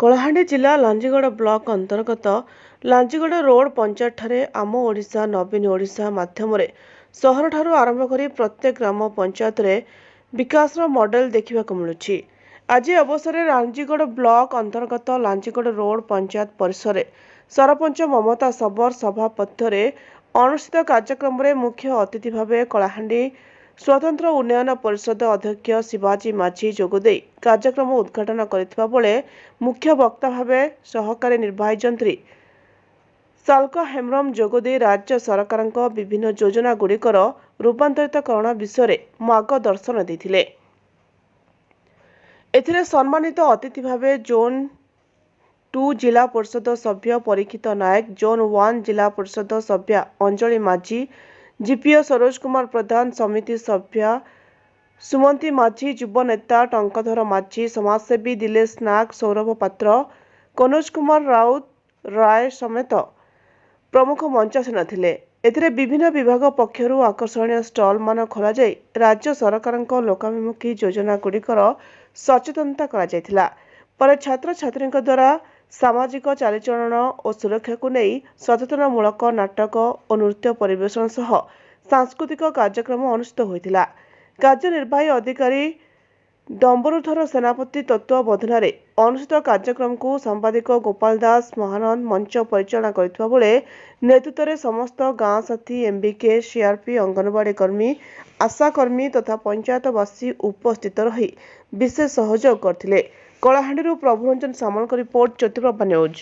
କଳାହାଣ୍ଡି ଜିଲ୍ଲା ଲାଞ୍ଜିଗଡ଼ ବ୍ଲକ ଅନ୍ତର୍ଗତ ଲାଞ୍ଜିଗଡ଼ ରୋଡ ପଞ୍ଚାୟତ ଠାରେ ଆମ ଓଡ଼ିଶା ନବୀନ ଓଡ଼ିଶା ମାଧ୍ୟମରେ ସହରଠାରୁ ଆରମ୍ଭ କରି ପ୍ରତ୍ୟେକ ଗ୍ରାମ ପଞ୍ଚାୟତରେ ବିକାଶର ମଡେଲ ଦେଖିବାକୁ ମିଳୁଛି। ଆଜି ଅବସରରେ ଲାଞ୍ଜିଗଡ଼ ବ୍ଲକ ଅନ୍ତର୍ଗତ ଲାଞ୍ଜିଗଡ଼ ରୋଡ ପଞ୍ଚାୟତ ପରିସରରେ ସରପଞ୍ଚ ମମତା ସବର ସଭାପତିତ୍ୱରେ ଅନୁଷ୍ଠିତ କାର୍ଯ୍ୟକ୍ରମରେ ମୁଖ୍ୟ ଅତିଥି ଭାବେ କଳାହାଣ୍ଡି ସ୍ୱତନ୍ତ୍ର ଉନ୍ନୟନ ପରିଷଦ ଅଧ୍ୟକ୍ଷ ଶିବାଜୀ ମାଝୀ ଯୋଗଦେଇ କାର୍ଯ୍ୟକ୍ରମ ଉଦ୍ଘାଟନ କରିଥିବା ବେଳେ ମୁଖ୍ୟ ବକ୍ତା ଭାବେ ସହକାରୀ ନିର୍ବାହୀ ଯନ୍ତ୍ରୀ ସାଲ୍କ ହେମ୍ରମ ଯୋଗଦେଇ ରାଜ୍ୟ ସରକାରଙ୍କ ବିଭିନ୍ନ ଯୋଜନା ଗୁଡ଼ିକର ରୂପାନ୍ତରିତକରଣ ବିଷୟରେ ମାର୍ଗଦର୍ଶନ ଦେଇଥିଲେ। ଏଥିରେ ସମ୍ମାନିତ ଅତିଥି ଭାବେ ଜୋନ୍ 2 जिला परिषद सभ्य परीक्षित नायक, जोन 1 जिला परिषद सभ्या अंजलि माझी, जीपीओ सरोज कुमार प्रधान, समिति सभ्या सुमंती माझी, युव नेता टंकधर माझी, समाजसेवी दिलेश नाग, सौरभ पात्र, कनोज कुमार राउत राय समेत प्रमुख मंचासीन थिले। एथिरे विभिन्न विभाग पक्षरु आकर्षणीय स्टल मान खोला जाई राज्य सरकारक लोकाभिमुखी योजना गुड़िकर सचेतनता करा जायथिला। पर छात्र छात्री द्वारा सामाजिक चालीचलन और सुरक्षा को नहीं सचेतनमूलक नाटक और नृत्य परिवेषण सह सांस्कृतिक कार्यक्रम अनुष्ठित होइथिला। कार्यनिर्वाही अधिकारी डंबरुधर सेनापति तत्वावधान अनुष्ठित कार्यक्रम को सांबादिक गोपाल दास महानंद मंच परिचालना करथिबा बेले नेतृत्व में समस्त गाँ साथी एमबीके सीआरपी अंगनवाड़ी कर्मी आशाकर्मी तथा पंचायतवासी उपस्थित रही विशेष सहयोग करथिले। कलाहांडी प्रभुरंजन सामल रिपोर्ट ज्योतिप्रभा न्यूज।